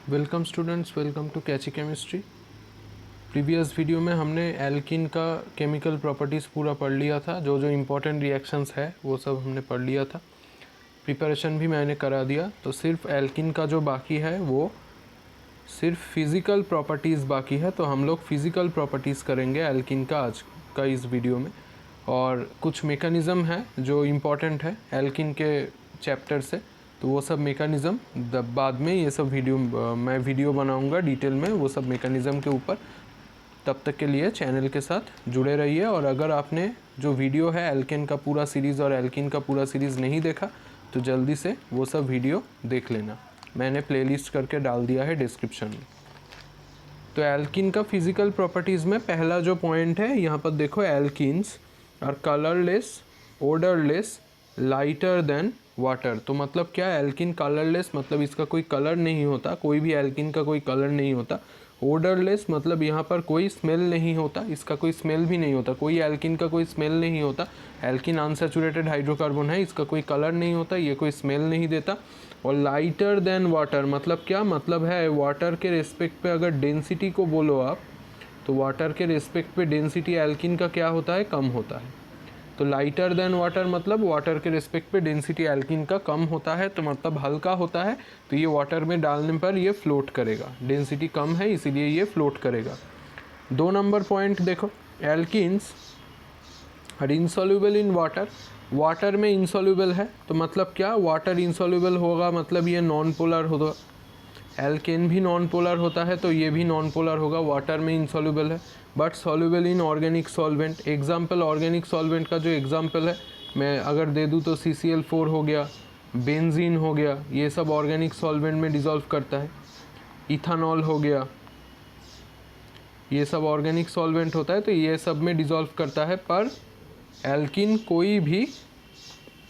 Welcome students, welcome to catchy chemistry. Previous video में हमने alkene का केमिकल प्रॉपर्टीज़ पूरा पढ़ लिया था। जो जो इम्पोर्टेंट रिएक्शंस है वो सब हमने पढ़ लिया था। प्रिपरेशन भी मैंने करा दिया। तो सिर्फ एल्किन का जो बाकी है वो सिर्फ फिज़िकल प्रॉपर्टीज़ बाकी है। तो हम लोग फिज़िकल प्रॉपर्टीज़ करेंगे एल्किन का आज का इस वीडियो में। और कुछ मेकानिज़म है जो इम्पोर्टेंट है एल्किन के चैप्टर से, तो वो सब मेकानिज़म बाद में ये सब मैं वीडियो बनाऊंगा डिटेल में वो सब मेकानिज़म के ऊपर। तब तक के लिए चैनल के साथ जुड़े रहिए। और अगर आपने जो वीडियो है एल्केन का पूरा सीरीज़ और एल्किन का पूरा सीरीज़ नहीं देखा तो जल्दी से वो सब वीडियो देख लेना। मैंने प्लेलिस्ट करके डाल दिया है डिस्क्रिप्शन में। तो एल्किन का फिज़िकल प्रॉपर्टीज़ में पहला जो पॉइंट है यहाँ पर देखो, alkynes are colourless, odourless, lighter than water. तो मतलब क्या, एल्किन कलरलेस मतलब इसका कोई कलर नहीं होता, कोई भी एल्किन का कोई कलर नहीं होता। ओडरलेस मतलब यहाँ पर कोई स्मेल नहीं होता, इसका कोई स्मेल भी नहीं होता, कोई एल्किन का कोई स्मेल नहीं होता। एल्किन अनसैचुरेटेड हाइड्रोकार्बन है, इसका कोई कलर नहीं होता, ये कोई स्मेल नहीं देता। और लाइटर देन वाटर मतलब क्या, मतलब है वाटर के रेस्पेक्ट पे अगर डेंसिटी को बोलो आप, तो वाटर के रेस्पेक्ट पे डेंसिटी एल्किन का क्या होता है, कम होता है। तो लाइटर देन वाटर मतलब वाटर के रिस्पेक्ट पे डेंसिटी एल्किन का कम होता है, तो मतलब हल्का होता है। तो ये वाटर में डालने पर ये फ्लोट करेगा, डेंसिटी कम है इसीलिए ये फ्लोट करेगा। 2 नंबर पॉइंट देखो, alkynes are insoluble in water. Water में इनसॉल्युबल है तो मतलब क्या, वाटर इनसॉल्युबल होगा मतलब ये नॉन पोलर होगा। एल्केन भी नॉन पोलर होता है तो ये भी नॉन पोलर होगा, वाटर में इनसॉल्युबल है but soluble in organic solvent. Example organic solvent का जो एग्जाम्पल है मैं अगर दे दूँ तो CCl4 हो गया, बेंजीन हो गया, ये सब ऑर्गेनिक सॉल्वेंट में डिज़ोल्व करता है। इथानॉल हो गया, ये सब ऑर्गेनिक सॉल्वेंट होता है तो ये सब में डिज़ोल्व करता है। पर एल्किन कोई भी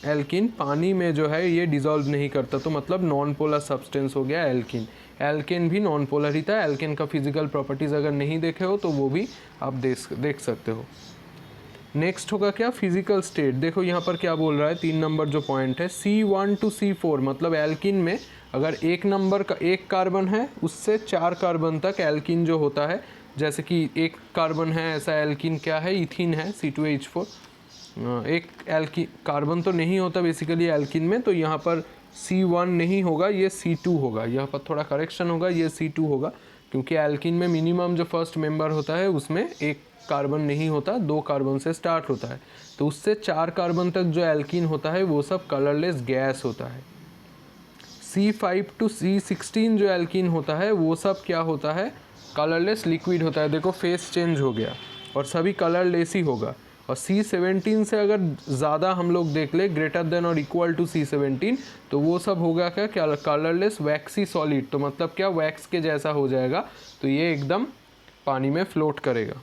एल्किन पानी में जो है ये डिज़ोल्व नहीं करता, तो मतलब नॉन पोलर सब्सटेंस हो गया एल्किन। एल्केन भी नॉन पोलर ही था। एल्केन का फिजिकल प्रॉपर्टीज़ अगर नहीं देखे हो तो वो भी आप देख सकते हो। नेक्स्ट होगा क्या, फिजिकल स्टेट। देखो यहाँ पर क्या बोल रहा है, 3 नंबर जो पॉइंट है, C1 to C4 मतलब एल्किन में अगर एक नंबर का एक कार्बन है उससे 4 कार्बन तक एल्किन जो होता है, जैसे कि एक कार्बन है ऐसा एल्किन क्या है, इथीन है C2H4। एक एल्किन कार्बन तो नहीं होता बेसिकली एल्किन में, तो यहाँ पर C1 नहीं होगा, ये C2 होगा। यहाँ पर थोड़ा करेक्शन होगा, ये C2 होगा क्योंकि एल्किन में मिनिमम जो फर्स्ट मेंबर होता है उसमें एक कार्बन नहीं होता, 2 कार्बन से स्टार्ट होता है। तो उससे 4 कार्बन तक जो एल्किन होता है वो सब कलरलेस गैस होता है। C5 to C16 जो एल्किन होता है वो सब क्या होता है, कलरलेस लिक्विड होता है। देखो फेस चेंज हो गया और सभी कलरलेस ही होगा। और C17 से अगर ज़्यादा हम लोग देख ले, ग्रेटर देन और इक्वल टू C17, तो वो सब होगा क्या, कलरलेस वैक्सी सॉलिड। तो मतलब क्या, वैक्स के जैसा हो जाएगा, तो ये एकदम पानी में फ्लोट करेगा।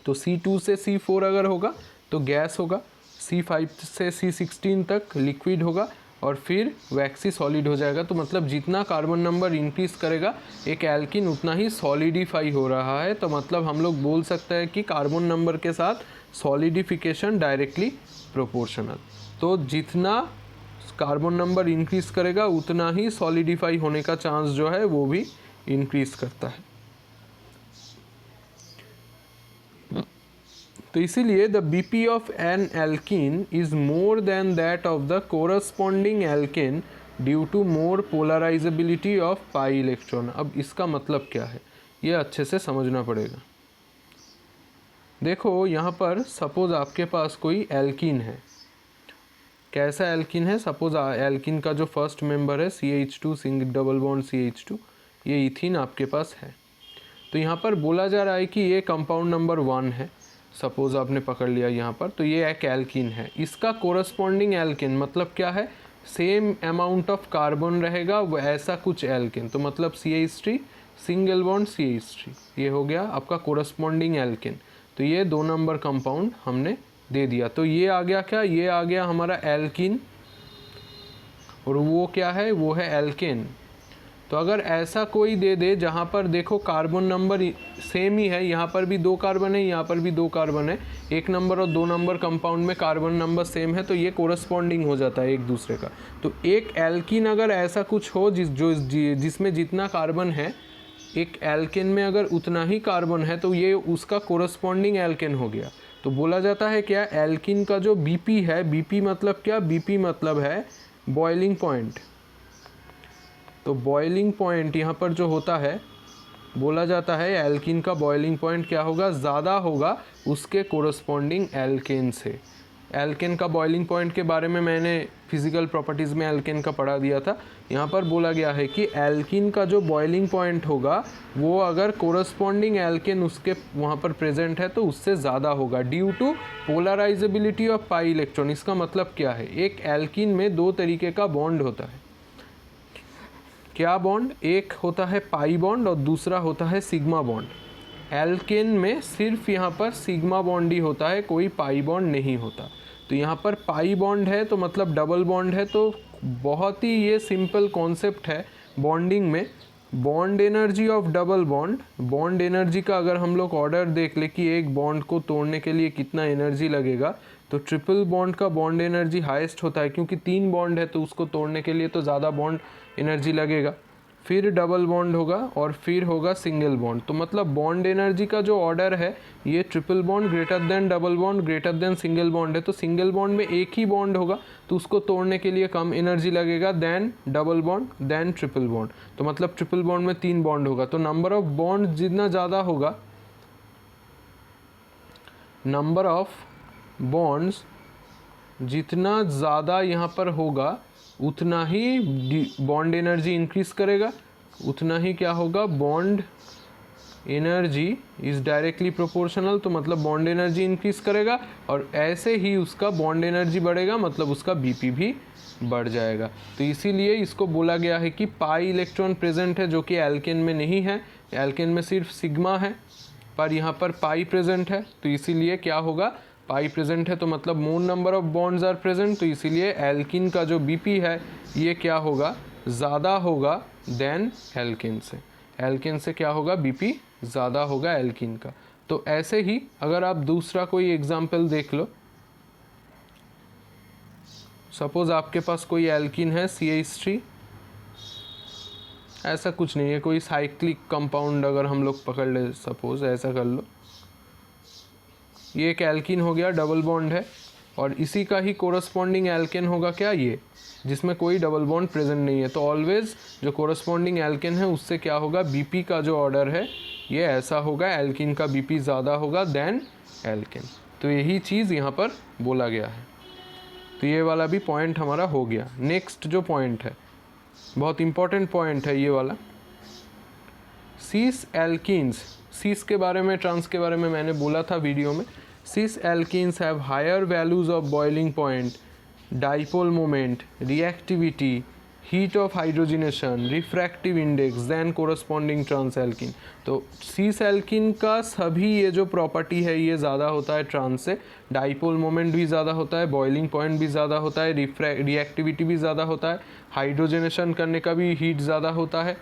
तो C2 से C4 अगर होगा तो गैस होगा, C5 से C16 तक लिक्विड होगा और फिर वैक्सी सॉलिड हो जाएगा। तो मतलब जितना कार्बन नंबर इंक्रीज करेगा एक एल्किन उतना ही सॉलिडिफाई हो रहा है। तो मतलब हम लोग बोल सकते हैं कि कार्बन नंबर के साथ सॉलिडिफिकेशन डायरेक्टली प्रोपोर्शनल। तो जितना कार्बन नंबर इंक्रीज करेगा उतना ही सॉलिडिफाई होने का चांस जो है वो भी इंक्रीज करता है। तो इसीलिए the BP of an alkyne is more than that of the corresponding alkane due to more polarizability of pi electron. अब इसका मतलब क्या है ये अच्छे से समझना पड़ेगा। देखो यहाँ पर सपोज आपके पास कोई एल्किन है, कैसा एल्किन है, सपोज एल्किन का जो फर्स्ट मेंबर है CH2 single double bond CH2, ये इथीन आपके पास है। तो यहाँ पर बोला जा रहा है कि ये कंपाउंड नंबर 1 है, सपोज आपने पकड़ लिया यहाँ पर, तो ये एक एल्किन है। इसका कोरस्पॉन्डिंग एल्किन मतलब क्या है, सेम अमाउंट ऑफ कार्बन रहेगा वो ऐसा कुछ एल्किन। तो मतलब CH3 सिंगल बॉन्ड CH3, ये हो गया आपका कोरस्पॉन्डिंग एल्किन। तो ये 2 नंबर कंपाउंड हमने दे दिया। तो ये आ गया क्या, ये आ गया हमारा एल्किन और वो क्या है, वो है एल्केन। तो अगर ऐसा कोई दे दे जहाँ पर देखो कार्बन नंबर सेम ही है, यहाँ पर भी 2 कार्बन है, यहाँ पर भी 2 कार्बन है, 1 नंबर और 2 नंबर कंपाउंड में कार्बन नंबर सेम है, तो ये कोरस्पॉन्डिंग हो जाता है एक दूसरे का। तो एक एल्कीन अगर ऐसा कुछ हो जिसमें जितना कार्बन है, एक एल्केन में अगर उतना ही कार्बन है, तो ये उसका कोरस्पॉन्डिंग एल्केन हो गया। तो बोला जाता है क्या, एल्कीन का जो बीपी है, बीपी मतलब क्या, बीपी मतलब है बॉइलिंग पॉइंट। तो बॉइलिंग पॉइंट यहाँ पर जो होता है, बोला जाता है एल्कीन का बॉइलिंग पॉइंट क्या होगा, ज़्यादा होगा उसके कोरस्पॉन्डिंग एल्केन से। एल्केन का बॉइलिंग पॉइंट के बारे में मैंने फिजिकल प्रॉपर्टीज़ में एल्केन का पढ़ा दिया था। यहाँ पर बोला गया है कि एल्कीन का जो बॉइलिंग पॉइंट होगा वो अगर कोरस्पॉन्डिंग एल्केन उसके वहाँ पर प्रेजेंट है तो उससे ज़्यादा होगा, due to polarizability of pi electron. इसका मतलब क्या है, एक एल्कीन में 2 तरीके का बॉन्ड होता है। क्या बॉन्ड, एक होता है पाई बॉन्ड और दूसरा होता है सिग्मा बॉन्ड। एल्केन में सिर्फ यहाँ पर सिग्मा बॉन्ड ही होता है, कोई पाई बॉन्ड नहीं होता। तो यहाँ पर पाई बॉन्ड है तो मतलब डबल बॉन्ड है। तो बहुत ही ये सिंपल कॉन्सेप्ट है बॉन्डिंग में। Bond energy of double bond, bond energy का अगर हम लोग ऑर्डर देख ले कि एक बॉन्ड को तोड़ने के लिए कितना एनर्जी लगेगा, तो ट्रिपल बॉन्ड का बॉन्ड एनर्जी हाईएस्ट होता है, क्योंकि 3 बॉन्ड है तो उसको तोड़ने के लिए तो ज़्यादा बॉन्ड एनर्जी लगेगा। फिर डबल बॉन्ड होगा और फिर होगा सिंगल बॉन्ड। तो मतलब बॉन्ड एनर्जी का जो ऑर्डर है, ये triple bond greater than double bond greater than single bond है। तो सिंगल बॉन्ड में एक ही बॉन्ड होगा तो उसको तोड़ने के लिए कम एनर्जी लगेगा than double bond than triple bond. तो मतलब ट्रिपल बॉन्ड में 3 बॉन्ड होगा, तो नंबर ऑफ बॉन्ड जितना ज़्यादा होगा, नंबर ऑफ बॉन्ड्स जितना ज़्यादा यहाँ पर होगा उतना ही बॉन्ड एनर्जी इंक्रीज करेगा, उतना ही क्या होगा, bond energy is directly proportional. तो मतलब बॉन्ड एनर्जी इंक्रीज करेगा और ऐसे ही उसका बॉन्ड एनर्जी बढ़ेगा, मतलब उसका बीपी भी बढ़ जाएगा। तो इसीलिए इसको बोला गया है कि पाई इलेक्ट्रॉन प्रेजेंट है, जो कि एल्केन में नहीं है। एल्केन में सिर्फ सिग्मा है, पर यहाँ पर पाई प्रेजेंट है, तो इसीलिए क्या होगा, पाई प्रेजेंट है तो मतलब more number of bonds are present. तो इसीलिए एल्कीन का जो बीपी है ये क्या होगा, ज़्यादा होगा देन एल्केन से। एल्केन से क्या होगा, बीपी ज़्यादा होगा एल्कीन का। तो ऐसे ही अगर आप दूसरा कोई एग्जाम्पल देख लो, सपोज आपके पास कोई एल्कीन है CH3, ऐसा कुछ नहीं है, कोई साइक्लिक कंपाउंड अगर हम लोग पकड़ ले, सपोज ऐसा कर लो, ये एक एल्कीन हो गया, डबल बॉन्ड है, और इसी का ही कोरस्पॉन्डिंग एल्केन होगा क्या, ये जिसमें कोई डबल बॉन्ड प्रेजेंट नहीं है। तो ऑलवेज जो कोरस्पॉन्डिंग एल्केन है उससे क्या होगा, बीपी का जो ऑर्डर है ये ऐसा होगा, एल्कीन का बीपी ज़्यादा होगा देन एल्केन। तो यही चीज़ यहाँ पर बोला गया है। तो ये वाला भी पॉइंट हमारा हो गया। नेक्स्ट जो पॉइंट है, बहुत इंपॉर्टेंट पॉइंट है ये वाला, सीस एल्कीन्स। सीस के बारे में, ट्रांस के बारे में मैंने बोला था वीडियो में। Cis alkenes have higher values of boiling point, dipole moment, reactivity, heat of hydrogenation, refractive index than corresponding trans alkene. तो सीस एल्कीन का सभी ये जो प्रॉपर्टी है ये ज़्यादा होता है ट्रांस से। डाइपोल मोमेंट भी ज़्यादा होता है, बॉइलिंग पॉइंट भी ज़्यादा होता है, रिएक्टिविटी भी ज़्यादा होता है, हाइड्रोजनेशन करने का भी हीट ज़्यादा होता है,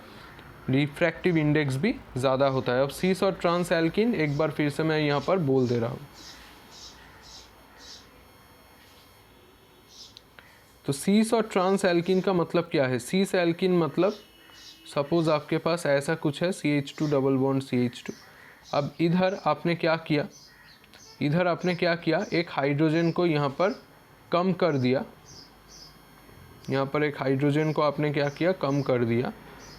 रिफ्रैक्टिव इंडेक्स भी ज़्यादा होता है। अब सीस और ट्रांस एल्कीन एक बार फिर से मैं यहाँ पर बोल दे रहा हूँ। तो सीस और ट्रांस एल्कीन का मतलब क्या है। सीस एल्कीन मतलब सपोज आपके पास ऐसा कुछ है, CH2 डबल बॉन्ड CH2। अब इधर आपने क्या किया, इधर आपने क्या किया, एक हाइड्रोजन को यहाँ पर कम कर दिया, यहाँ पर एक हाइड्रोजन को आपने क्या किया, कम कर दिया,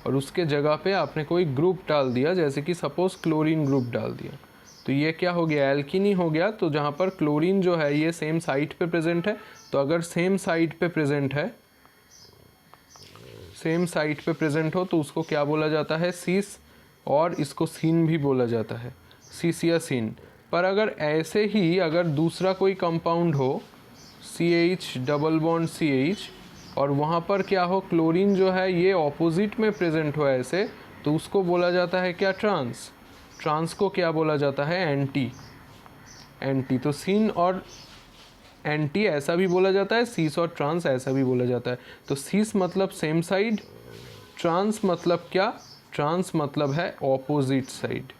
और उसके जगह पे आपने कोई ग्रुप डाल दिया, जैसे कि सपोज क्लोरीन ग्रुप डाल दिया। तो ये क्या हो गया, एल्कीन ही हो गया। तो जहाँ पर क्लोरीन जो है ये सेम साइट पे प्रेजेंट है, तो अगर सेम साइट पे प्रेजेंट है, सेम साइट पे प्रेजेंट हो तो उसको क्या बोला जाता है, सीस, और इसको सीन भी बोला जाता है, सीस या सीन। पर अगर ऐसे ही अगर दूसरा कोई कंपाउंड हो, CH डबल बॉन्ड CH, और वहाँ पर क्या हो, क्लोरीन जो है ये ऑपोजिट में प्रेजेंट हो ऐसे, तो उसको बोला जाता है क्या, ट्रांस। ट्रांस को क्या बोला जाता है, एंटी। एंटी तो सीन और एंटी ऐसा भी बोला जाता है, सीस और ट्रांस ऐसा भी बोला जाता है। तो सीस मतलब सेम साइड, ट्रांस मतलब क्या? ट्रांस मतलब है ऑपोजिट साइड,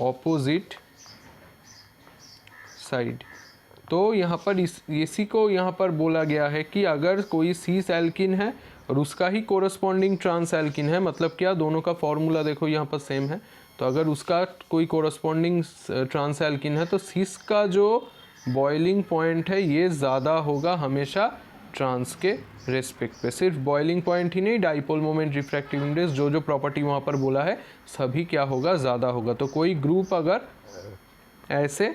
ऑपोजिट साइड। तो यहाँ पर इसी को यहाँ पर बोला गया है कि अगर कोई सीस एल्किन है और उसका ही कोरस्पॉन्डिंग ट्रांस एल्किन है, मतलब क्या, दोनों का फॉर्मूला देखो यहाँ पर सेम है, तो अगर उसका कोई कोरस्पॉन्डिंग ट्रांस एल्किन है तो सीस का जो बॉइलिंग पॉइंट है ये ज़्यादा होगा हमेशा ट्रांस के रेस्पेक्ट पे। सिर्फ बॉइलिंग पॉइंट ही नहीं, डाइपोल मोमेंट, रिफ्रैक्टिव इंडेक्स, जो जो प्रॉपर्टी वहाँ पर बोला है सभी क्या होगा, ज़्यादा होगा। तो कोई ग्रुप अगर ऐसे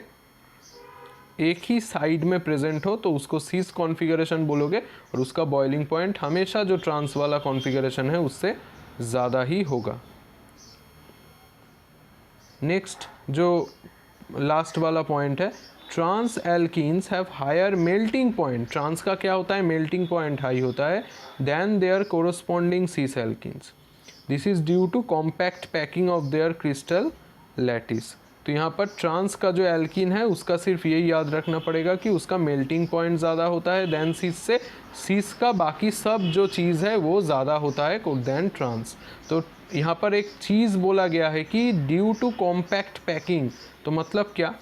एक ही साइड में प्रेजेंट हो तो उसको सीस कॉन्फ़िगरेशन बोलोगे और उसका बॉइलिंग पॉइंट हमेशा जो ट्रांस वाला कॉन्फ़िगरेशन है उससे ज़्यादा ही होगा। नेक्स्ट जो लास्ट वाला पॉइंट है, trans alkenes have higher melting point. Trans का क्या होता है? मेल्टिंग पॉइंट हाई होता है than their corresponding cis alkenes. This is due to compact packing of their crystal lattice. तो यहाँ पर ट्रांस का जो एल्कीन है उसका सिर्फ यही याद रखना पड़ेगा कि उसका मेल्टिंग पॉइंट ज़्यादा होता है देन सीस से, सीस का बाकी सब जो चीज़ है वो ज़्यादा होता है देन ट्रांस। तो यहाँ पर एक चीज़ बोला गया है कि ड्यू टू कॉम्पैक्ट पैकिंग, तो मतलब क्या?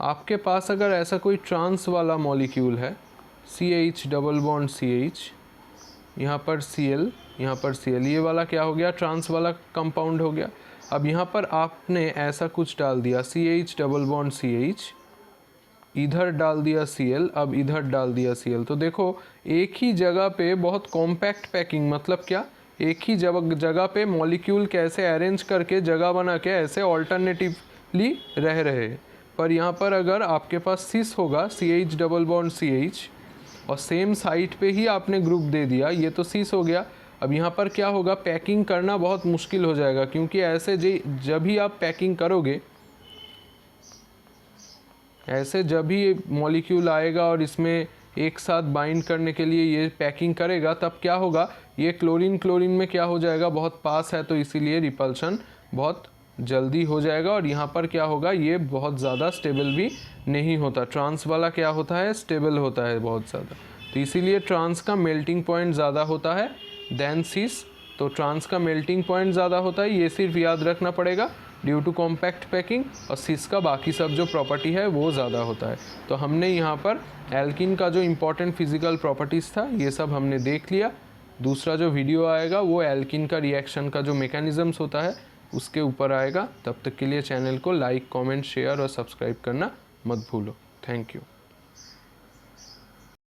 आपके पास अगर ऐसा कोई ट्रांस वाला मॉलिक्यूल है, CH डबल बॉन्ड CH, यहाँ पर Cl, यहाँ पर Cl, ये वाला क्या हो गया? ट्रांस वाला कंपाउंड हो गया। अब यहाँ पर आपने ऐसा कुछ डाल दिया, CH डबल बॉन्ड CH, इधर डाल दिया Cl, अब इधर डाल दिया Cl। तो देखो एक ही जगह पे बहुत कॉम्पैक्ट पैकिंग, मतलब क्या, एक ही जगह पे मॉलिक्यूल कैसे अरेंज करके जगह बना के ऐसे ऑल्टरनेटिवली रह रहे हैं। पर यहाँ पर अगर आपके पास सिस होगा, CH डबल बॉन्ड CH, और सेम साइट पे ही आपने ग्रुप दे दिया, ये तो सिस हो गया। अब यहाँ पर क्या होगा? पैकिंग करना बहुत मुश्किल हो जाएगा, क्योंकि ऐसे जब भी आप पैकिंग करोगे, ऐसे जब भी मॉलिक्यूल आएगा और इसमें एक साथ बाइंड करने के लिए ये पैकिंग करेगा, तब क्या होगा? ये क्लोरीन क्लोरीन में क्या हो जाएगा? बहुत पास है, तो इसीलिए रिपल्शन बहुत जल्दी हो जाएगा और यहाँ पर क्या होगा? ये बहुत ज़्यादा स्टेबल भी नहीं होता। ट्रांस वाला क्या होता है? स्टेबल होता है बहुत ज़्यादा। तो इसीलिए ट्रांस का मेल्टिंग पॉइंट ज़्यादा होता है देन सीस। तो ट्रांस का मेल्टिंग पॉइंट ज़्यादा होता है, ये सिर्फ याद रखना पड़ेगा, ड्यू टू कॉम्पैक्ट पैकिंग। और सीस का बाकी सब जो प्रॉपर्टी है वो ज़्यादा होता है। तो हमने यहाँ पर एल्किन का जो इम्पॉर्टेंट फिजिकल प्रॉपर्टीज़ था ये सब हमने देख लिया। दूसरा जो वीडियो आएगा वो एल्किन का रिएक्शन का जो मैकेनिज़म्स होता है उसके ऊपर आएगा। तब तक के लिए चैनल को लाइक, कमेंट, शेयर और सब्सक्राइब करना मत भूलो। Thank you.